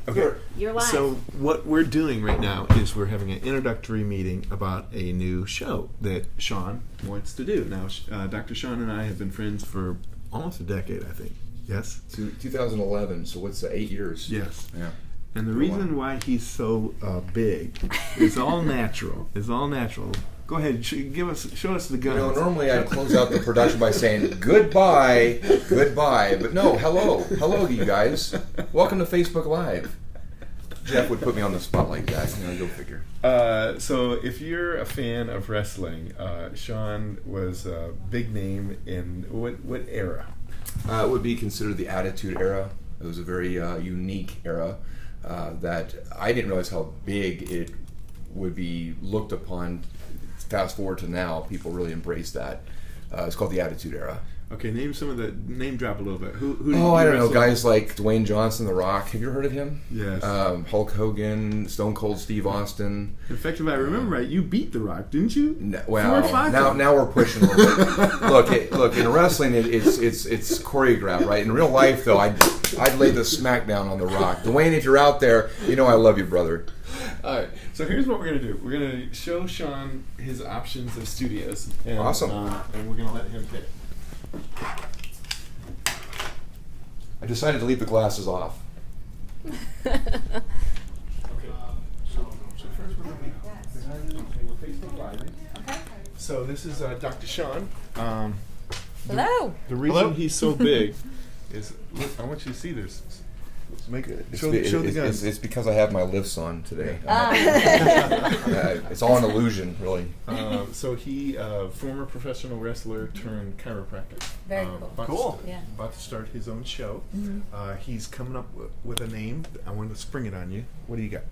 Okay. You're live. So what we're doing right now is we're having an introductory meeting about a new show that Shawn wants to do. Now, Dr. Shawn and I have been friends for almost a decade, I think. Yes? 2011, so what's 8 years? Yes. Yeah. And the reason why he's so big is all natural. It's all natural. Go ahead, show us the guns. You know, normally I close out the production by saying goodbye, goodbye, but no, hello, you guys. Welcome to Facebook Live. Jeff would put me on the spot like that. You know, go figure. So if you're a fan of wrestling, Shawn was a big name in what era? It would be considered the Attitude Era. It was a very unique era that I didn't realize how big it would be looked upon. Fast forward to now, people really embrace that. It's called the Attitude Era. Okay, name drop a little bit. Who I don't know, guys like Dwayne Johnson, The Rock. Have you ever heard of him? Yes. Hulk Hogan, Stone Cold Steve Austin. In fact, if I remember right, you beat The Rock, didn't you? Well, 4 or 5 now we're pushing a little bit. Look, in wrestling, it's choreographed, right? In real life, though, I'd lay the smackdown on The Rock. Dwayne, if you're out there, you know I love you, brother. All right, so here's what we're going to do. We're going to show Shawn his options of studios. And, Awesome. And we're going to let him pick. I decided to leave the glasses off. Okay. So first we're going to we're Facebook Live. Okay. So this is Dr. Shawn. Hello. The reason he's so big is, look, I want you to see this. Show the guns. It's because I have my lifts on today. Yeah. It's all an illusion, really. So he, former professional wrestler turned chiropractor. Very cool. About to start his own show. Mm-hmm. He's coming up with a name. I want to spring it on you. What do you got?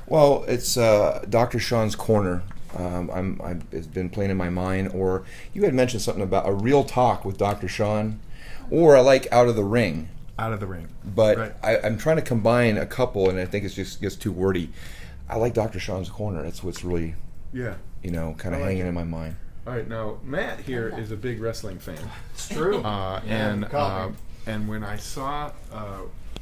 Well, it's Dr. Shawn's Corner. It's been playing in my mind. Or you had mentioned something about a real talk with Dr. Shawn, or I like Out of the Ring. Out of the Ring. But right. I'm trying to combine a couple, and I think it's just gets too wordy. I like Dr. Shawn's Corner. That's what's really, kind of hanging in my mind. All right, now Matt here is a big wrestling fan. It's true. And when I saw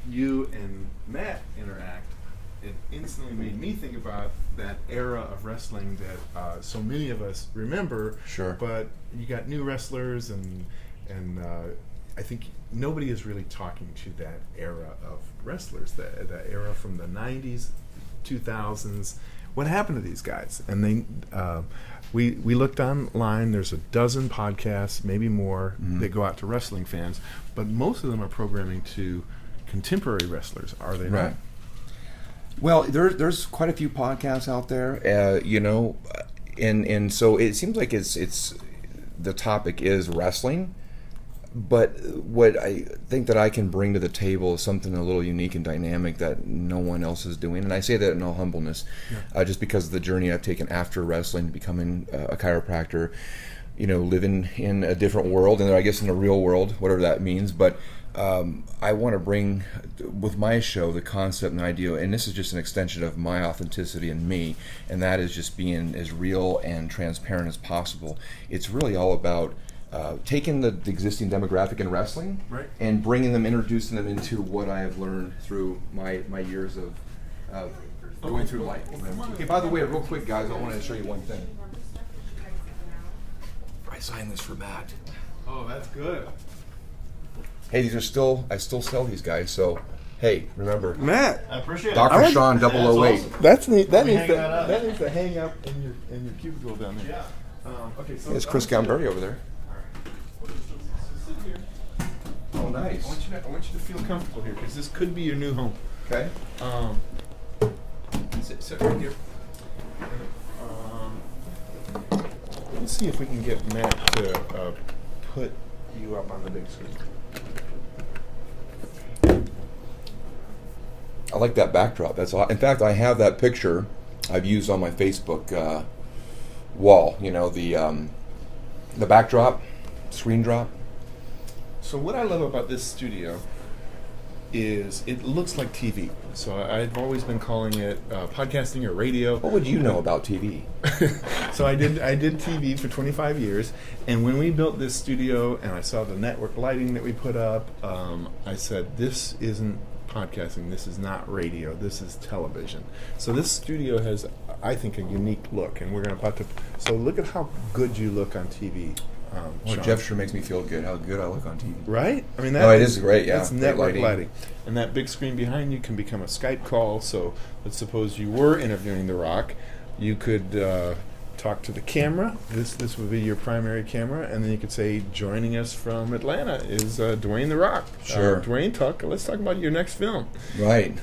you and Matt interact, it instantly made me think about that era of wrestling that so many of us remember. Sure. But you got new wrestlers, and I think nobody is really talking to that era of wrestlers, that era from the 90s, 2000s. What happened to these guys? And they, we looked online. There's a dozen podcasts, maybe more, that go out to wrestling fans, but most of them are programming to contemporary wrestlers. Are they not? Right. Well, there's quite a few podcasts out there, and so it seems like it's the topic is wrestling. But what I think that I can bring to the table is something a little unique and dynamic that no one else is doing. And I say that in all humbleness, just because of the journey I've taken after wrestling, becoming a chiropractor, living in a different world, and I guess in a real world, whatever that means. But I want to bring, with my show, the concept and idea, and this is just an extension of my authenticity and me, and that is just being as real and transparent as possible. It's really all about taking the existing demographic in wrestling, right, and introducing them into what I have learned through my years of going through life. Okay, by the way, real quick, guys, I want to show you one thing. I signed this for Matt. Oh, that's good. Hey, I still sell these guys, so hey, remember, Matt, I appreciate it. Dr. Shawn 008. Awesome. that's neat. That needs to hang up in your cubicle down there. Yeah. Okay, so It's Chris Gamberti over there. Sit here. Oh, nice. I want you to feel comfortable here, because this could be your new home. Okay. Sit right here. Let's see if we can get Matt to put you up on the big screen. I like that backdrop. In fact, I have that picture I've used on my Facebook wall. The backdrop, screen drop. So what I love about this studio is it looks like TV. So I've always been calling it podcasting or radio. What would you know about TV? So I did TV for 25 years, and when we built this studio and I saw the network lighting that we put up, I said, this isn't podcasting. This is not radio. This is television. So this studio has, I think, a unique look, and we're going to So look at how good you look on TV. Well, Shawn. Jeff sure makes me feel good how good I look on TV. Right? I mean, It is great, yeah. That's Great network lighting. lighting. And that big screen behind you can become a Skype call. So let's suppose you were interviewing The Rock. You could talk to the camera. This would be your primary camera. And then you could say, joining us from Atlanta is Dwayne The Rock. Sure. Dwayne, let's talk about your next film. Right.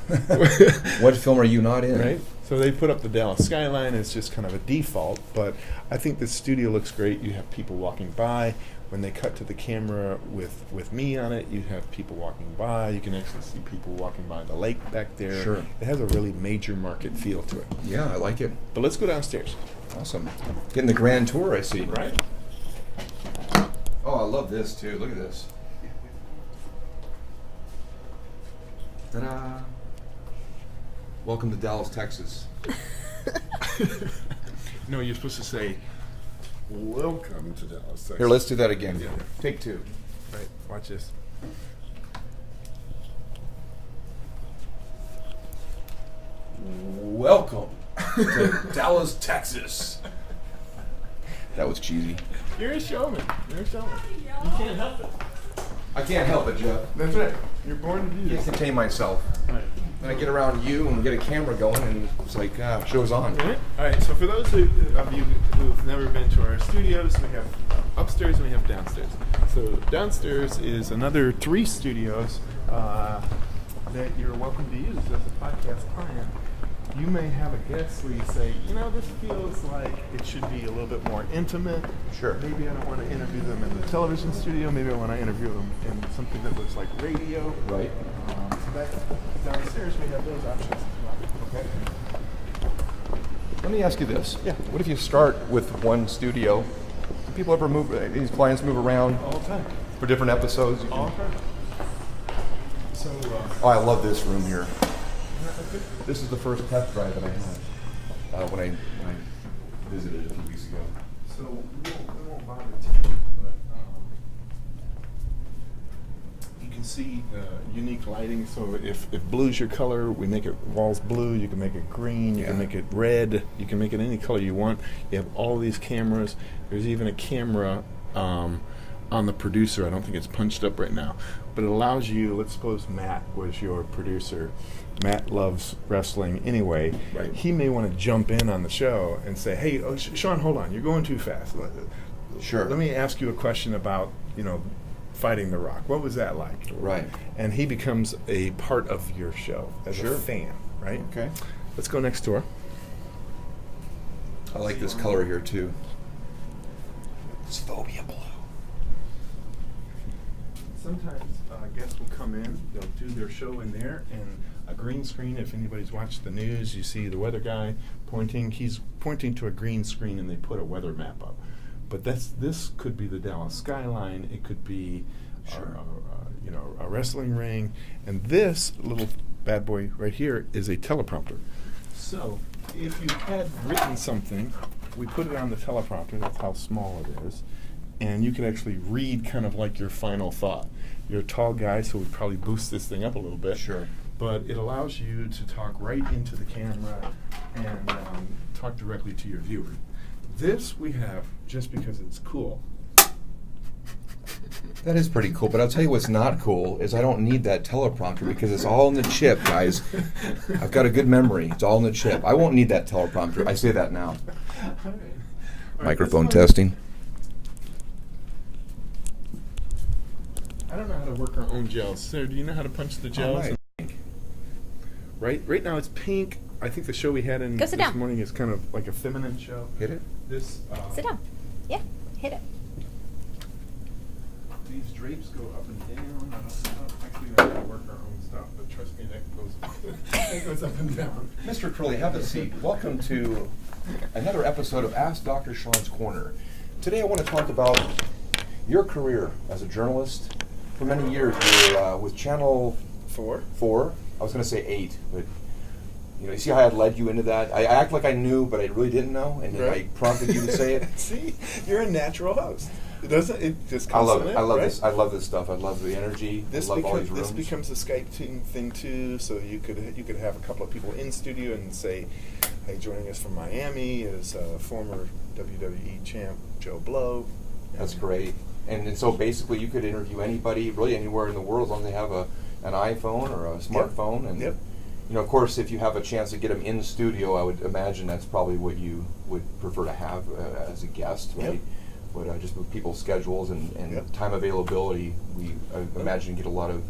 What film are you not in? Right? So they put up the Dallas skyline as just kind of a default, but I think the studio looks great. You have people walking by. When they cut to the camera with me on it, you have people walking by. You can actually see people walking by the lake back there. Sure. It has a really major market feel to it. Yeah, I like it. But let's go downstairs. Awesome. Getting the grand tour, I see. Right? Oh, I love this too. Look at this. Ta-da! Welcome to Dallas, Texas. No, you're supposed to say, welcome to Dallas, Texas. Here, let's do that again. Yeah. Take two. Right, watch this. Welcome to Dallas, Texas. That was cheesy. You're a showman. You're a showman. You can't help it. I can't help it, Jeff. That's right. You're born to do I can't this. contain myself. Right. Then I get around you and get a camera going, and it's like, show's on. All right, so for those of you who've never been to our studios, we have upstairs and we have downstairs. So downstairs is another 3 studios that you're welcome to use as a podcast client. You may have a guest where you say, this feels like it should be a little bit more intimate. Sure. Maybe I don't want to interview them in the television studio. Maybe I want to interview them in something that looks like radio. Right. So downstairs we have those options as well. Okay. Let me ask you this. Yeah. What if you start with one studio? Do people ever move? These clients move around All the time. for different episodes? You can- All the time. So, Oh, I love this room here. This is the first test drive that I had when I visited a few weeks ago. So we won't bother to, but you can see unique lighting. So if blue's your color, we make it walls blue. You can make it green. You can make it red. You can make it any color you want. You have all these cameras. There's even a camera on the producer. I don't think it's punched up right now, but it allows you. Let's suppose Matt was your producer. Matt loves wrestling anyway. Right. He may want to jump in on the show and say, "Hey, Shawn, hold on, you're going too fast. Sure. Let me ask you a question about, fighting The Rock. What was that like?" Right. And he becomes a part of your show as a fan, right? Okay. Let's go next door. I like this color here too. It's phobia blue. Sometimes guests will come in, they'll do their show in there, and a green screen, if anybody's watched the news, you see the weather guy pointing. He's pointing to a green screen, and they put a weather map up. But this could be the Dallas skyline. It could be, a wrestling ring. And this little bad boy right here is a teleprompter. So if you had written something, we put it on the teleprompter. That's how small it is. And you can actually read kind of like your final thought. You're a tall guy, so we'd probably boost this thing up a little bit. Sure. But it allows you to talk right into the camera and talk directly to your viewer. This we have just because it's cool. That is pretty cool, but I'll tell you what's not cool is I don't need that teleprompter because it's all in the chip, guys. I've got a good memory. It's all in the chip. I won't need that teleprompter. I say that now. All right. Microphone let's go. testing. I don't know how to work our own gels. Sarah, do you know how to punch the gels? Right now it's pink. I think the show we had in Go sit this down. morning is kind of like a feminine show. Hit it. This Sit down. Yeah, hit it. These drapes go up and down. I don't actually know how to work our own stuff, but trust me, that goes up and down. Mr. Crilley, have a seat. Welcome to another episode of Ask Dr. Shawn's Corner. Today I want to talk about your career as a journalist. For many years you were with Channel 4. I was going to say 8, but you see how I led you into that? I act like I knew, but I really didn't know, and then I prompted you to say it. See, you're a natural host. Doesn't it just I comes love in it. I love right? this. I love this stuff. I love the energy. I love all these rooms. This becomes a Skype thing too. So you could have a couple of people in studio and say, "Hey, joining us from Miami is former WWE champ Joe Blow." That's great. And so basically, you could interview anybody, really anywhere in the world, as long as they have an iPhone or a smartphone. And Yep. you know, of course, if you have a chance to get them in the studio, I would imagine that's probably what you would prefer to have as a guest, right? Yep. But just with people's schedules and Yep. time availability, I imagine get a lot of.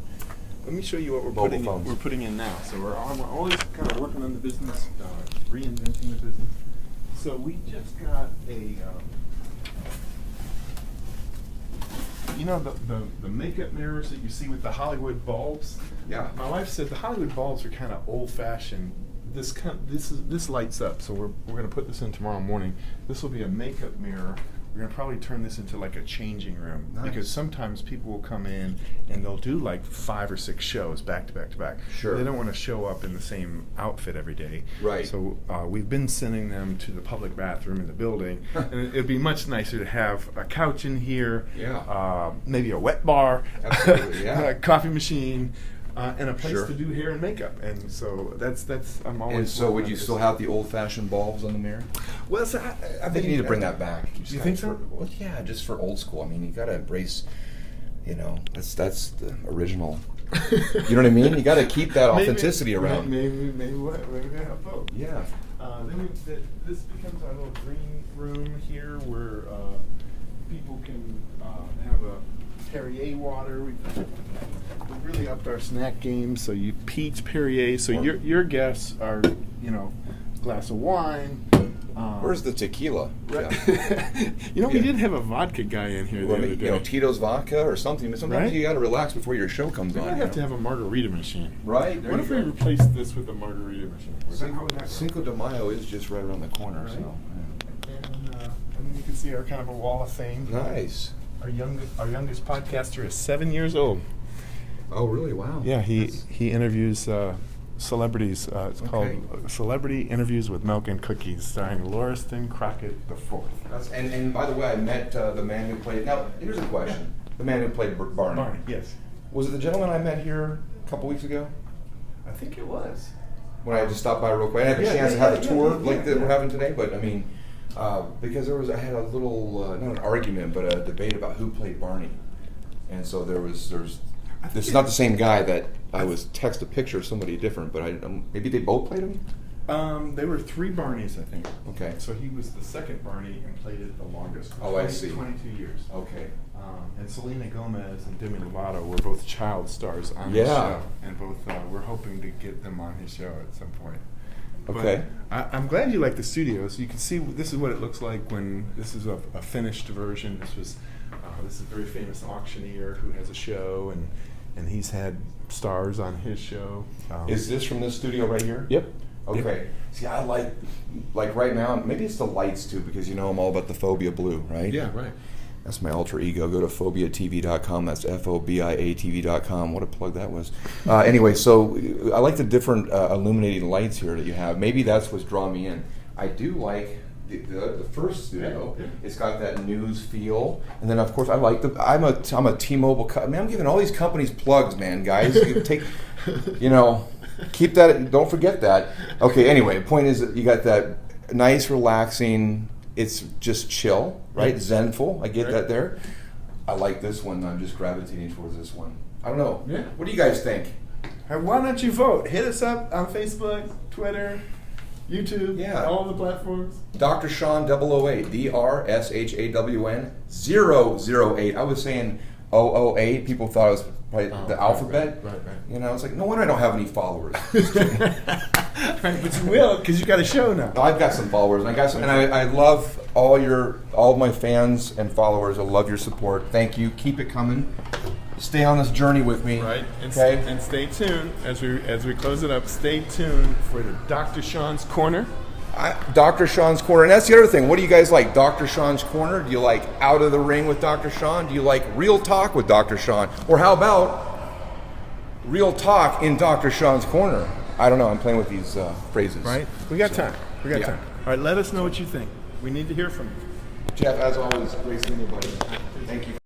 Let me show you what Mobile phones. we're putting in now. So we're always kind of working on the business, reinventing the business. So we just got a, the makeup mirrors that you see with the Hollywood bulbs. Yeah. My wife said the Hollywood bulbs are kind of old-fashioned. This lights up. So we're going to put this in tomorrow morning. This will be a makeup mirror. We're going to probably turn this into like a changing room. Nice. Because sometimes people will come in and they'll do like 5 or 6 shows back to back to back. Sure. They don't want to show up in the same outfit every day. Right. So we've been sending them to the public bathroom in the building. And it'd be much nicer to have a couch in here. Yeah. Maybe a wet bar. Absolutely, yeah. A coffee machine. And a place Sure. to do hair and makeup. And so that's I'm always. And so, working would on you this. still have the old-fashioned bulbs on the original? Well, so I think you need to bring that back. You think so? Well, yeah, just for old school. I mean, you got to embrace. You know, that's the original. You know what I mean? You got to keep that authenticity around. Maybe we have both. Yeah. Then this becomes our little green room here, where people can have a Perrier water. We've really upped our snack game. So you peach Perrier. So your guests are glass of wine. Where's the tequila? Right. Yeah. We did have a vodka guy in here the Well, other day. Tito's vodka or something. Sometimes Right? you got to relax before your show comes We on. might have to have a margarita machine. Right. There What you if we go. replaced this with a margarita machine? How would that go? Cinco de Mayo is just right around the corner. Right. So. And you can see our kind of a wall of fame. Nice. Our youngest podcaster is 7 years old. Oh, really? Wow. Yeah, he interviews celebrities. It's called Celebrity Interviews with Milk and Cookies, starring Lauriston Crockett IV. And by the way, I met the man who played. Now, here's a question: the man who played Barney. Barney, yes. Was it the gentleman I met here a couple weeks ago? I think it was. When I had to stop by real quick, I didn't have a chance to have a tour that we're having today. But I mean, because I had a little not an argument, but a debate about who played Barney, and so there's. This is not the same guy that I was text a picture of somebody different, but maybe they both played him. There were 3 Barneys, I think. Okay. So he was the second Barney and played it the longest. Oh, I see. 22 years. Okay. And Selena Gomez and Demi Lovato were both child stars on Yeah. his show, and both we're hoping to get them on his show at some point. Okay. But I'm glad you like the studio. So you can see this is what it looks like when this is a finished version. This is a very famous auctioneer who has a show, and he's had stars on his show. Is this from this studio right here? Yep. Okay. Yep. See, I like right now, maybe it's the lights too, because I'm all about the Phobia Blue, right? Yeah, right. That's my alter ego. Go to phobiatv.com. That's FOBIATV.com. What a plug that was. Anyway, so I like the different illuminating lights here that you have. Maybe that's what's drawn me in. I do like the first studio. Yeah. It's got that news feel, and then of course I like I'm a T-Mobile. Man, I'm giving all these companies plugs, man, guys. You take, keep that. Don't forget that. Okay. Anyway, the point is that you got that nice, relaxing. It's just chill, right? Zenful. I get that there. I like this one. I'm just gravitating towards this one. I don't know. Yeah. What do you guys think? Why don't you vote? Hit us up on Facebook, Twitter, YouTube, all the platforms. Dr. Shawn 008, DRSHAWN 008. I was saying 008. People thought it was probably the alphabet. Right. It's like, no wonder I don't have any followers. Right, but you will, because you got a show now. No, I've got some followers, and I love all my fans and followers. I love your support. Thank you. Keep it coming. Stay on this journey with me. Right. Okay. And stay tuned as we close it up. Stay tuned for the Dr. Shawn's Corner. Dr. Shawn's Corner. And that's the other thing. What do you guys like? Dr. Shawn's Corner? Do you like Out of the Ring with Dr. Shawn? Do you like Real Talk with Dr. Shawn? Or how about Real Talk in Dr. Shawn's Corner? I don't know. I'm playing with these phrases. Right. We got time. Yeah. All right. Let us know what you think. We need to hear from you. Jeff, as always, great seeing you, buddy. Thank Thank you.